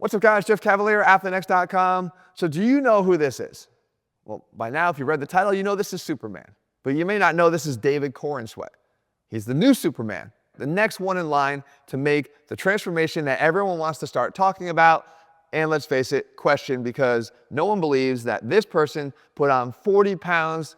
What's up, guys? Jeff Cavaliere, ATHLEAN-X.com. So do you know who this is? Well, by now, if you read the title, you know this is Superman. But you may not know this is David Corenswet. He's the new Superman, the next one in line to make the transformation that everyone wants to start talking about, and let's face it, question, because no one believes that this person put on 40 pounds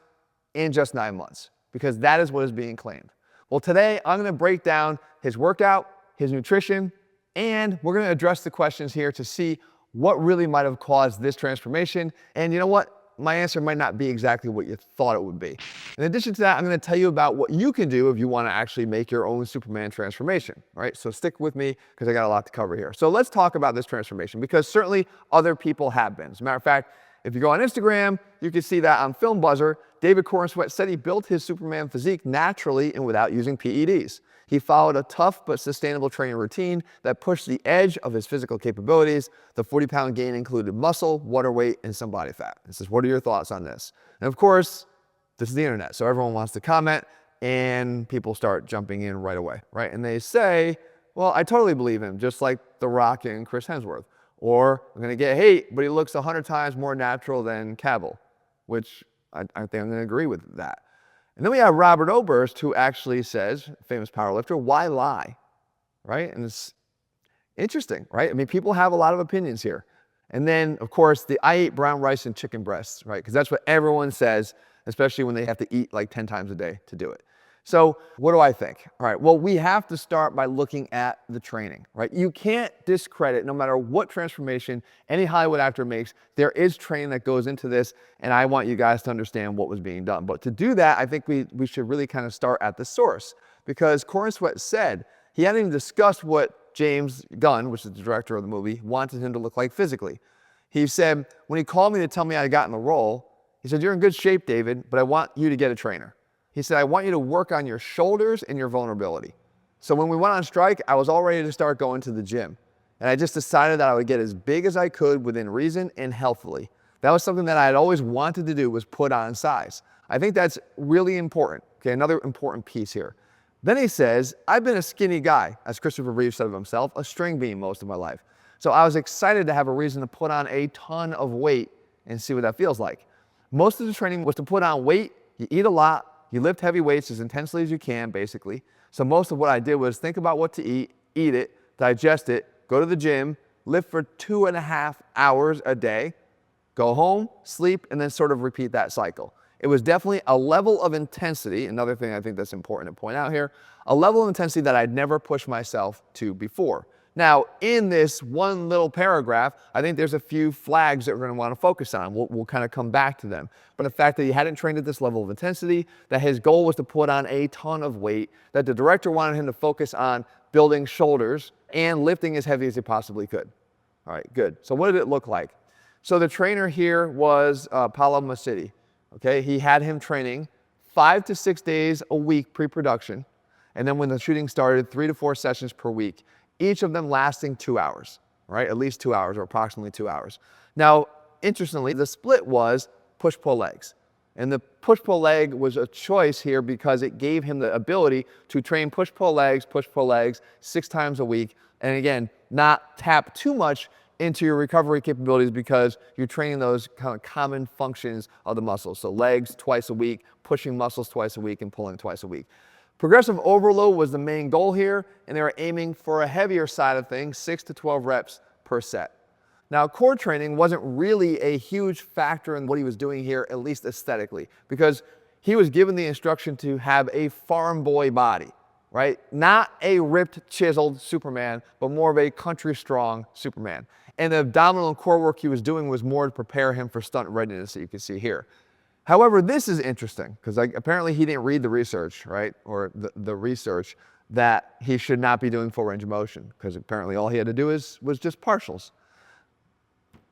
in just 9 months, because that is what is being claimed. Well, today, I'm going to break down his workout, his nutrition, and we're going to address the questions here to see what really might have caused this transformation. And you know what? My answer might not be exactly what you thought it would be. In addition to that, I'm going to tell you about what you can do if you want to actually make your own Superman transformation. All right, so stick with me because I got a lot to cover here. So let's talk about this transformation, because certainly other people have been. As a matter of fact, if you go on Instagram, you can see that on Film Buzzer, David Corenswet said he built his Superman physique naturally and without using PEDs. He followed a tough but sustainable training routine that pushed the edge of his physical capabilities. The 40-pound gain included muscle, water weight, and some body fat. This is, what are your thoughts on this? And of course, this is the internet, so everyone wants to comment, and people start jumping in right away, right? And they say, well, I totally believe him, just like The Rock and Chris Hemsworth. Or, I'm going to get hate, but he looks 100 times more natural than Cavill, which I think I'm going to agree with that. And then we have Robert Oberst, who actually says, famous powerlifter, why lie, right? And it's interesting, right? I mean, people have a lot of opinions here. And then, of course, I ate brown rice and chicken breasts, right? Because that's what everyone says, especially when they have to eat like 10 times a day to do it. So what do I think? All right, well, we have to start by looking at the training, right? You can't discredit, no matter what transformation any Hollywood actor makes, there is training that goes into this, and I want you guys to understand what was being done. But to do that, I think we should really kind of start at the source, because Corenswet said he hadn't even discussed what James Gunn, which is the director of the movie, wanted him to look like physically. He said, when he called me to tell me I got in the role, he said, "You're in good shape, David, but I want you to get a trainer." He said, "I want you to work on your shoulders and your vulnerability." So when we went on strike, I was all ready to start going to the gym. And I just decided that I would get as big as I could within reason and healthily. That was something that I had always wanted to do, was put on size. I think that's really important. Okay, another important piece here. Then he says, "I've been a skinny guy," as Christopher Reeve said of himself, "a string bean most of my life. So I was excited to have a reason to put on a ton of weight and see what that feels like." Most of the training was to put on weight. You eat a lot. You lift heavy weights as intensely as you can, basically. So most of what I did was think about what to eat it, digest it, go to the gym, lift for 2.5 hours a day, go home, sleep, and then sort of repeat that cycle. It was definitely a level of intensity, another thing I think that's important to point out here, a level of intensity that I'd never pushed myself to before. Now, in this one little paragraph, I think there's a few flags that we're going to want to focus on. We'll kind of come back to them. But the fact that he hadn't trained at this level of intensity, that his goal was to put on a ton of weight, that the director wanted him to focus on building shoulders and lifting as heavy as he possibly could. All right, good. So what did it look like? So the trainer here was Paolo Mascitti. Okay, he had him training 5 to 6 days a week pre-production. And then when the shooting started, 3 to 4 sessions per week, each of them lasting 2 hours, right? At least 2 hours, or approximately 2 hours. Now, interestingly, the split was push-pull legs. And the push-pull leg was a choice here because it gave him the ability to train push-pull legs 6 times a week. And again, not tap too much into your recovery capabilities, because you're training those kind of common functions of the muscles. So legs twice a week, pushing muscles twice a week, and pulling twice a week. Progressive overload was the main goal here, and they were aiming for a heavier side of things, 6 to 12 reps per set. Now, core training wasn't really a huge factor in what he was doing here, at least aesthetically, because he was given the instruction to have a farm boy body, right? Not a ripped, chiseled Superman, but more of a country strong Superman. And the abdominal and core work he was doing was more to prepare him for stunt readiness, that you can see here. However, this is interesting, because apparently he didn't read the research, right? Or the research that he should not be doing full range of motion, because apparently all he had to do was just partials.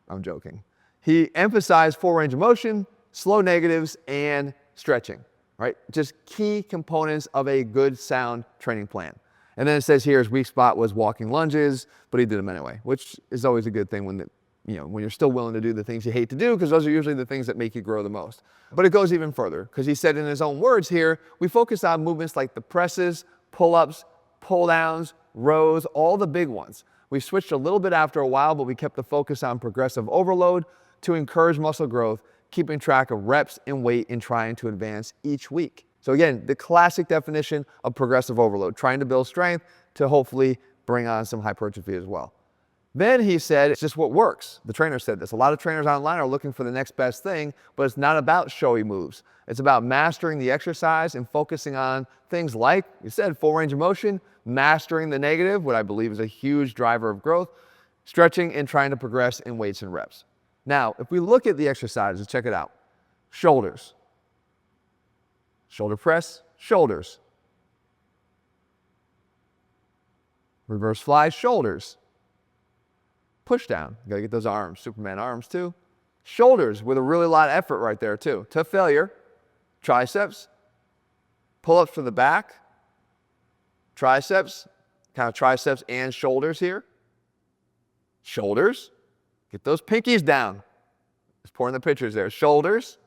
I'm joking. He emphasized full range of motion, slow negatives, and stretching, right? Just key components of a good, sound training plan. And then it says here his weak spot was walking lunges, but he did them anyway, which is always a good thing when you're still willing to do the things you hate to do, because those are usually the things that make you grow the most. But it goes even further, because he said in his own words here, we focus on movements like the presses, pull-ups, pull-downs, rows, all the big ones. We switched a little bit after a while, but we kept the focus on progressive overload to encourage muscle growth, keeping track of reps and weight and trying to advance each week. So again, the classic definition of progressive overload, trying to build strength to hopefully bring on some hypertrophy as well. Then he said, it's just what works. The trainer said this. A lot of trainers online are looking for the next best thing, but it's not about showy moves. It's about mastering the exercise and focusing on things like, you said, full range of motion, mastering the negative, what I believe is a huge driver of growth, stretching, and trying to progress in weights and reps. Now, if we look at the exercises, check it out. Shoulders. Shoulder press, shoulders. Reverse fly, shoulders. Push down. You gotta get those arms, Superman arms too. Shoulders with a really lot of effort right there too. To failure. Triceps. Pull-ups from the back. Triceps. Kind of triceps and shoulders here. Shoulders. Get those pinkies down. Just pouring the pictures there. Shoulders.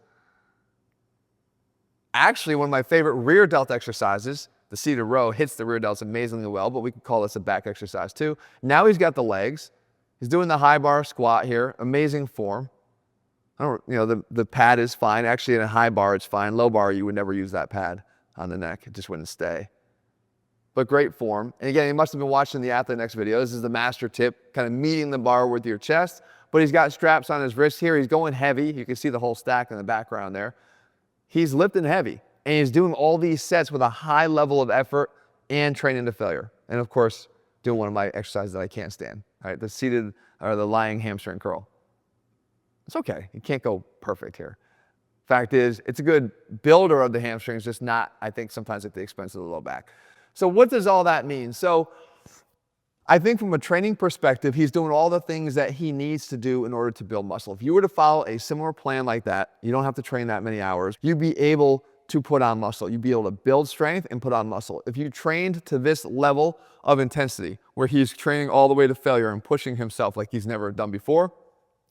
Actually, one of my favorite rear delt exercises, the seated row, hits the rear delts amazingly well, but we could call this a back exercise too. Now he's got the legs. He's doing the high bar squat here. Amazing form. The pad is fine. Actually, in a high bar, it's fine. Low bar, you would never use that pad on the neck. It just wouldn't stay. But great form. And again, he must have been watching the ATHLEAN-X video. This is the master tip, kind of meeting the bar with your chest. But he's got straps on his wrists here. He's going heavy. You can see the whole stack in the background there. He's lifting heavy. And he's doing all these sets with a high level of effort and training to failure. And of course, doing one of my exercises that I can't stand. All right, the seated or the lying hamstring curl. It's okay. You can't go perfect here. Fact is, it's a good builder of the hamstrings, just not, I think, sometimes at the expense of the low back. So what does all that mean? So I think from a training perspective, he's doing all the things that he needs to do in order to build muscle. If you were to follow a similar plan like that, you don't have to train that many hours. You'd be able to put on muscle. You'd be able to build strength and put on muscle. If you trained to this level of intensity, where he's training all the way to failure and pushing himself like he's never done before,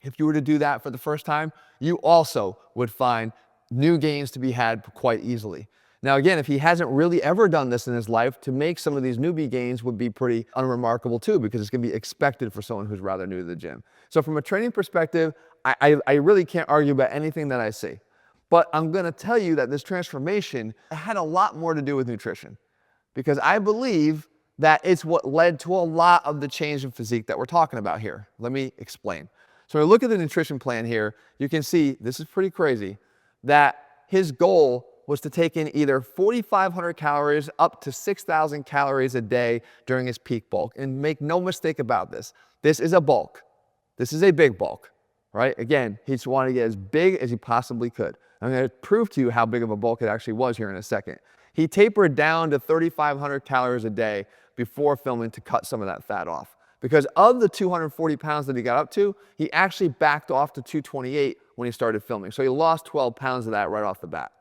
if you were to do that for the first time, you also would find new gains to be had quite easily. Now again, if he hasn't really ever done this in his life, to make some of these newbie gains would be pretty unremarkable too, because it's gonna be expected for someone who's rather new to the gym. So from a training perspective, I really can't argue about anything that I see. But I'm gonna tell you that this transformation had a lot more to do with nutrition, because I believe that it's what led to a lot of the change in physique that we're talking about here. Let me explain. So when we look at the nutrition plan here, you can see, this is pretty crazy, that his goal was to take in either 4,500 calories up to 6,000 calories a day during his peak bulk. And make no mistake about this. This is a bulk. This is a big bulk, right? Again, he just wanted to get as big as he possibly could. I'm going to prove to you how big of a bulk it actually was here in a second. He tapered down to 3,500 calories a day before filming to cut some of that fat off. Because of the 240 pounds that he got up to, he actually backed off to 228 when he started filming. So he lost 12 pounds of that right off the bat.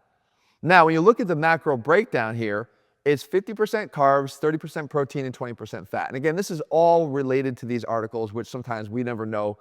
Now, when you look at the macro breakdown here, it's 50% carbs, 30% protein, and 20% fat. And again, this is all related to these articles, which sometimes we never know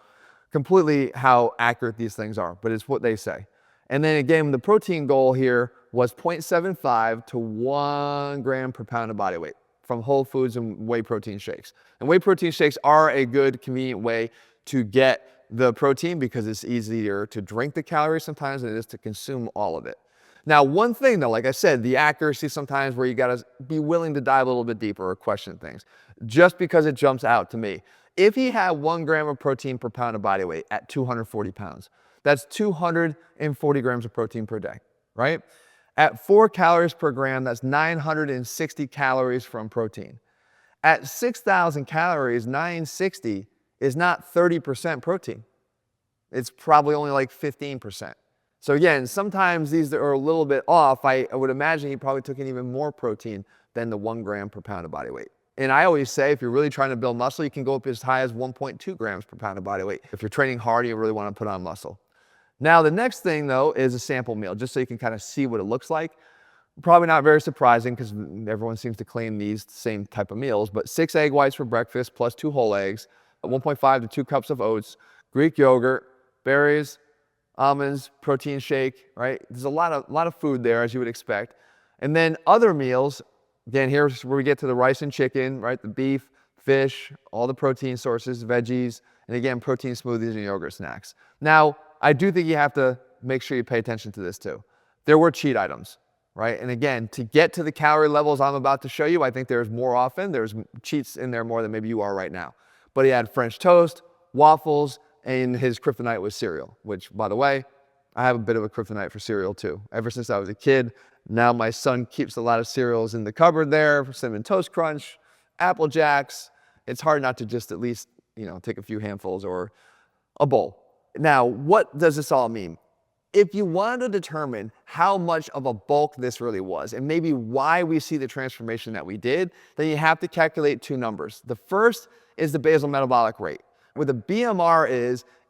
completely how accurate these things are, but it's what they say. And then again, the protein goal here was 0.75 to 1 gram per pound of body weight from whole foods and whey protein shakes. And whey protein shakes are a good, convenient way to get the protein because it's easier to drink the calories sometimes than it is to consume all of it. Now, one thing though, like I said, the accuracy sometimes where you gotta be willing to dive a little bit deeper or question things, just because it jumps out to me. If he had 1 gram of protein per pound of body weight at 240 pounds, that's 240 grams of protein per day, right? At 4 calories per gram, that's 960 calories from protein. At 6,000 calories, 960 is not 30% protein. It's probably only like 15%. So again, sometimes these are a little bit off. I would imagine he probably took in even more protein than the 1 gram per pound of body weight. And I always say, if you're really trying to build muscle, you can go up as high as 1.2 grams per pound of body weight. If you're training hard, you really want to put on muscle. Now, the next thing though is a sample meal, just so you can kind of see what it looks like. Probably not very surprising because everyone seems to claim these same type of meals, but 6 egg whites for breakfast plus 2 whole eggs, 1.5 to 2 cups of oats, Greek yogurt, berries, almonds, protein shake, right? There's a lot of food there, as you would expect. And then other meals, again, here's where we get to the rice and chicken, right? The beef, fish, all the protein sources, veggies, and again, protein smoothies and yogurt snacks. Now, I do think you have to make sure you pay attention to this too. There were cheat items, right? And again, to get to the calorie levels I'm about to show you, I think there's more often. There's cheats in there more than maybe you are right now. But he had French toast, waffles, and his kryptonite was cereal, which, by the way, I have a bit of a kryptonite for cereal too. Ever since I was a kid, now my son keeps a lot of cereals in the cupboard there, Cinnamon Toast Crunch, Apple Jacks. It's hard not to just at least, take a few handfuls or a bowl. Now, what does this all mean? If you want to determine how much of a bulk this really was and maybe why we see the transformation that we did, then you have to calculate two numbers. The first is the basal metabolic rate. What the BMR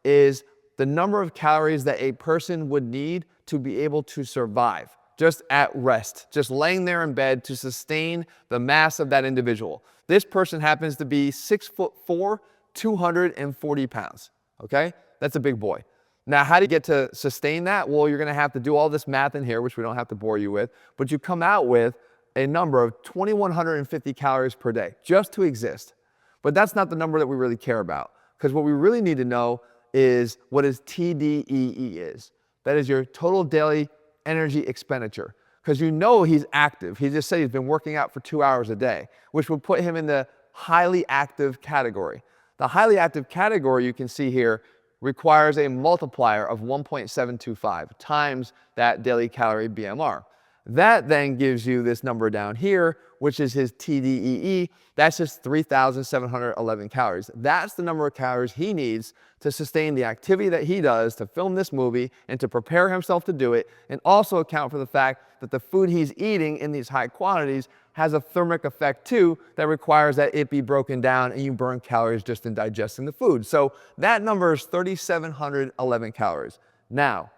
is the number of calories that a person would need to be able to survive just at rest, just laying there in bed to sustain the mass of that individual. This person happens to be 6'4", 240 pounds, okay? That's a big boy. Now, how do you get to sustain that? Well, you're gonna have to do all this math in here, which we don't have to bore you with, but you come out with a number of 2,150 calories per day just to exist. But that's not the number that we really care about, because what we really need to know is what his TDEE is. That is your total daily energy expenditure, because he's active. He just said he's been working out for 2 hours a day, which would put him in the highly active category. The highly active category, you can see here, requires a multiplier of 1.725 times that daily calorie BMR. That then gives you this number down here, which is his TDEE. That's just 3,711 calories. That's the number of calories he needs to sustain the activity that he does to film this movie and to prepare himself to do it, and also account for the fact that the food he's eating in these high quantities has a thermic effect too that requires that it be broken down and you burn calories just in digesting the food. So that number is 3,711 calories. Now,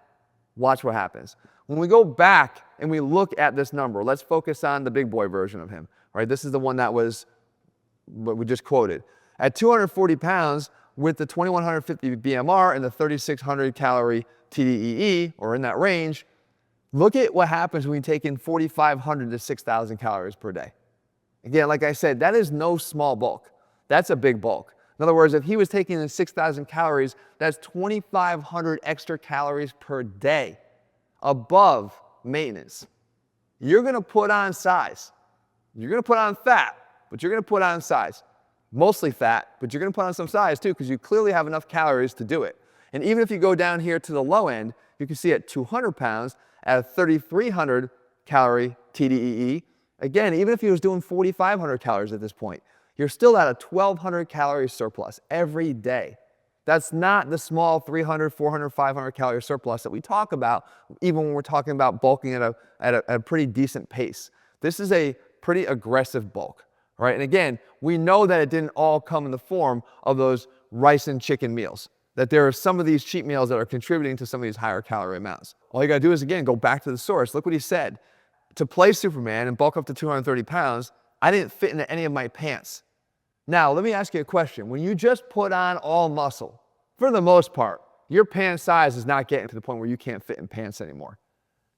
watch what happens. When we go back and we look at this number, let's focus on the big boy version of him, right? This is the one that was what we just quoted. At 240 pounds with the 2,150 BMR and the 3,600 calorie TDEE, or in that range, look at what happens when you take in 4,500 to 6,000 calories per day. Again, like I said, that is no small bulk. That's a big bulk. In other words, if he was taking in 6,000 calories, that's 2,500 extra calories per day above maintenance. You're gonna put on size. You're gonna put on fat, but you're gonna put on size. Mostly fat, but you're gonna put on some size too, because you clearly have enough calories to do it. And even if you go down here to the low end, you can see at 200 pounds, at a 3,300 calorie TDEE, again, even if he was doing 4,500 calories at this point, you're still at a 1,200 calorie surplus every day. That's not the small 300, 400, 500 calorie surplus that we talk about, even when we're talking about bulking at a pretty decent pace. This is a pretty aggressive bulk, right? And again, we know that it didn't all come in the form of those rice and chicken meals, that there are some of these cheat meals that are contributing to some of these higher calorie amounts. All you gotta do is, again, go back to the source. Look what he said. To play Superman and bulk up to 230 pounds, I didn't fit into any of my pants. Now, let me ask you a question. When you just put on all muscle, for the most part, your pant size is not getting to the point where you can't fit in pants anymore.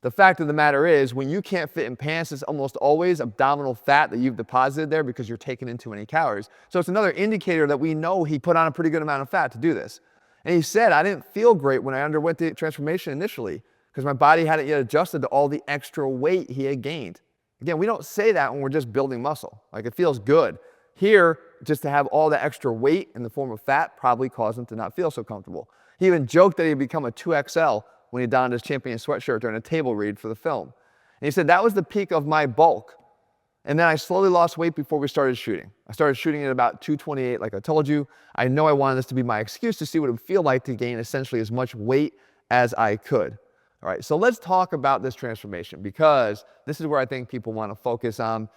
The fact of the matter is, when you can't fit in pants, it's almost always abdominal fat that you've deposited there because you're taking in too many calories. So it's another indicator that we know he put on a pretty good amount of fat to do this. And he said, I didn't feel great when I underwent the transformation initially because my body hadn't yet adjusted to all the extra weight he had gained. Again, we don't say that when we're just building muscle. Like, it feels good. Here, just to have all the extra weight in the form of fat probably caused him to not feel so comfortable. He even joked that he'd become a 2XL when he donned his champion sweatshirt during a table read for the film. And he said, that was the peak of my bulk. And then I slowly lost weight before we started shooting. I started shooting at about 228, like I told you. I know I wanted this to be my excuse to see what it would feel like to gain essentially as much weight as I could. All right, so let's talk about this transformation, because this is where I think people want to focus on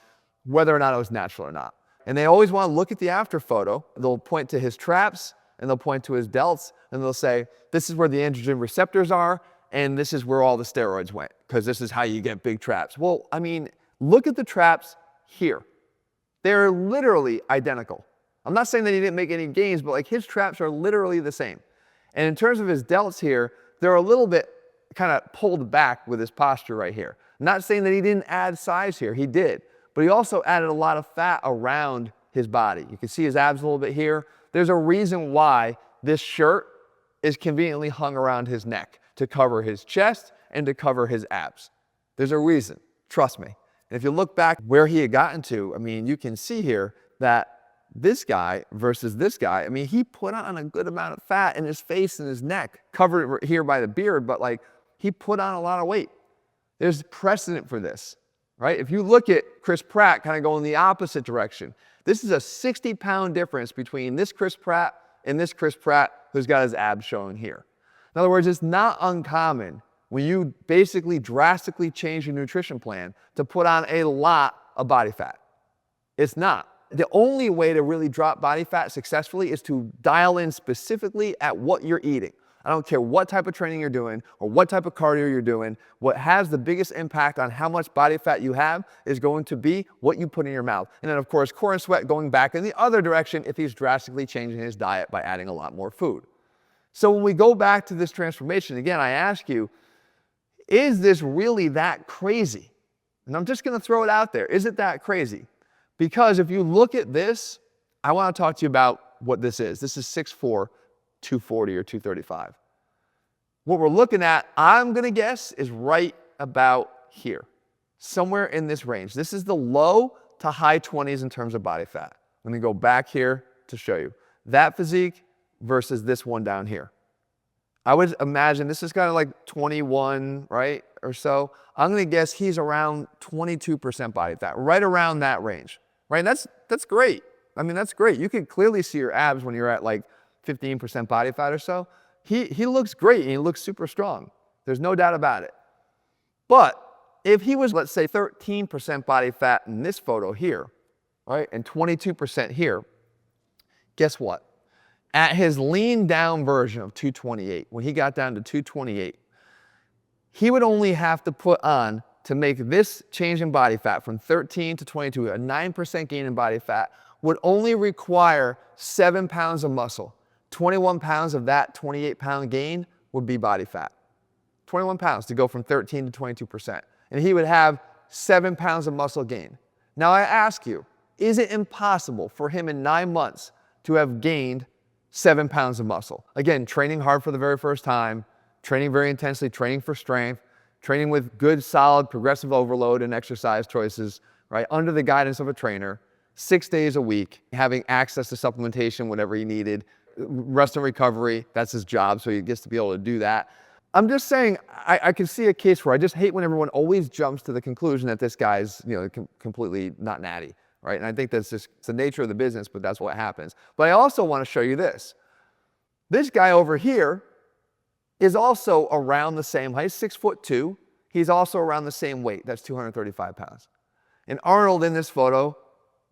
whether or not it was natural or not. And they always want to look at the after photo. They'll point to his traps, and they'll point to his delts, and they'll say, this is where the androgen receptors are, and this is where all the steroids went, because this is how you get big traps. Well, I mean, look at the traps here. They're literally identical. I'm not saying that he didn't make any gains, but like, his traps are literally the same. And in terms of his delts here, they're a little bit kind of pulled back with his posture right here. I'm not saying that he didn't add size here, he did. But he also added a lot of fat around his body. You can see his abs a little bit here. There's a reason why this shirt is conveniently hung around his neck to cover his chest and to cover his abs. There's a reason, trust me. And if you look back where he had gotten to, I mean, you can see here that this guy versus this guy, I mean, he put on a good amount of fat in his face and his neck, covered here by the beard, but like he put on a lot of weight. There's precedent for this, right? If you look at Chris Pratt kind of going the opposite direction, this is a 60-pound difference between this Chris Pratt and this Chris Pratt who's got his abs showing here. In other words, it's not uncommon when you basically drastically change your nutrition plan to put on a lot of body fat. It's not. The only way to really drop body fat successfully is to dial in specifically at what you're eating. I don't care what type of training you're doing or what type of cardio you're doing. What has the biggest impact on how much body fat you have is going to be what you put in your mouth. And then of course, Corenswet going back in the other direction if he's drastically changing his diet by adding a lot more food. So when we go back to this transformation, again, I ask you, is this really that crazy? And I'm just gonna throw it out there. Is it that crazy? Because if you look at this, I wanna talk to you about what this is. This is 6'4", 240 or 235. What we're looking at, I'm gonna guess, is right about here, somewhere in this range. This is the low to high 20s in terms of body fat. Let me go back here to show you. That physique versus this one down here. I would imagine this is kind of like 21, right, or so. I'm gonna guess he's around 22% body fat, right around that range, right? And that's great. I mean, that's great. You can clearly see your abs when you're at like 15% body fat or so. He looks great and he looks super strong. There's no doubt about it. But if he was, let's say, 13% body fat in this photo here, right, and 22% here, guess what? At his lean down version of 228, when he got down to 228, he would only have to put on, to make this change in body fat from 13 to 22, a 9% gain in body fat, would only require 7 pounds of muscle. 21 pounds of that 28-pound gain would be body fat. 21 pounds to go from 13 to 22%. And he would have 7 pounds of muscle gain. Now I ask you, is it impossible for him in 9 months to have gained 7 pounds of muscle? Again, training hard for the very first time, training very intensely, training for strength, training with good, solid, progressive overload and exercise choices, right, under the guidance of a trainer, 6 days a week, having access to supplementation whenever he needed, rest and recovery, that's his job, so he gets to be able to do that. I'm just saying, I can see a case where I just hate when everyone always jumps to the conclusion that this guy's, completely not natty, right? And I think that's just it's the nature of the business, but that's what happens. But I also want to show you this. This guy over here is also around the same height, 6'2". He's also around the same weight, that's 235 pounds. And Arnold in this photo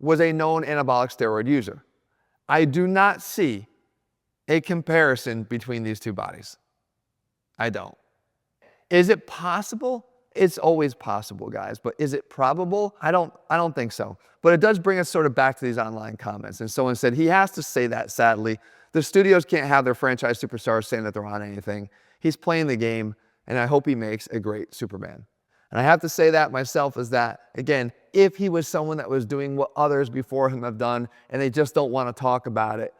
was a known anabolic steroid user. I do not see a comparison between these two bodies. I don't. Is it possible? It's always possible, guys, but is it probable? I don't think so. But it does bring us sort of back to these online comments. And someone said he has to say that, sadly. The studios can't have their franchise superstars saying that they're on anything. He's playing the game, and I hope he makes a great Superman. And I have to say that myself is that, again, if he was someone that was doing what others before him have done and they just don't want to talk about it,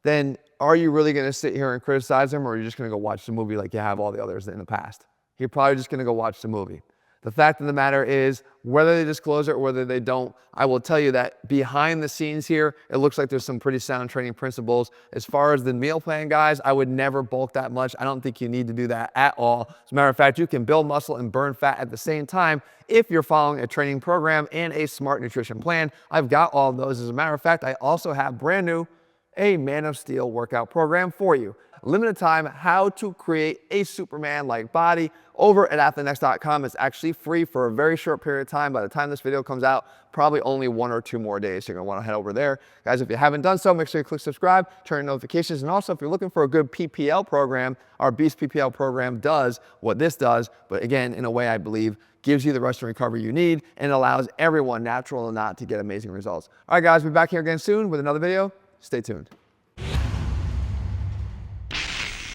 then are you really going to sit here and criticize him, or are you just going to go watch the movie like you have all the others in the past? You're probably just going to go watch the movie. The fact of the matter is, whether they disclose it or whether they don't, I will tell you that behind the scenes here, it looks like there's some pretty sound training principles. As far as the meal plan, guys, I would never bulk that much. I don't think you need to do that at all. As a matter of fact, you can build muscle and burn fat at the same time if you're following a training program and a smart nutrition plan. I've got all of those. As a matter of fact, I also have brand new a Man of Steel workout program for you. Limited time, how to create a Superman-like body over at ATHLEAN-X.com. It's actually free for a very short period of time. By the time this video comes out, probably only 1 or 2 more days. So you're gonna wanna head over there. Guys, if you haven't done so, make sure you click subscribe, turn on notifications, and also if you're looking for a good PPL program, our Beast PPL program does what this does, but again, in a way I believe gives you the rest and recovery you need and allows everyone, natural or not, to get amazing results. All right, guys, we'll be back here again soon with another video. Stay tuned.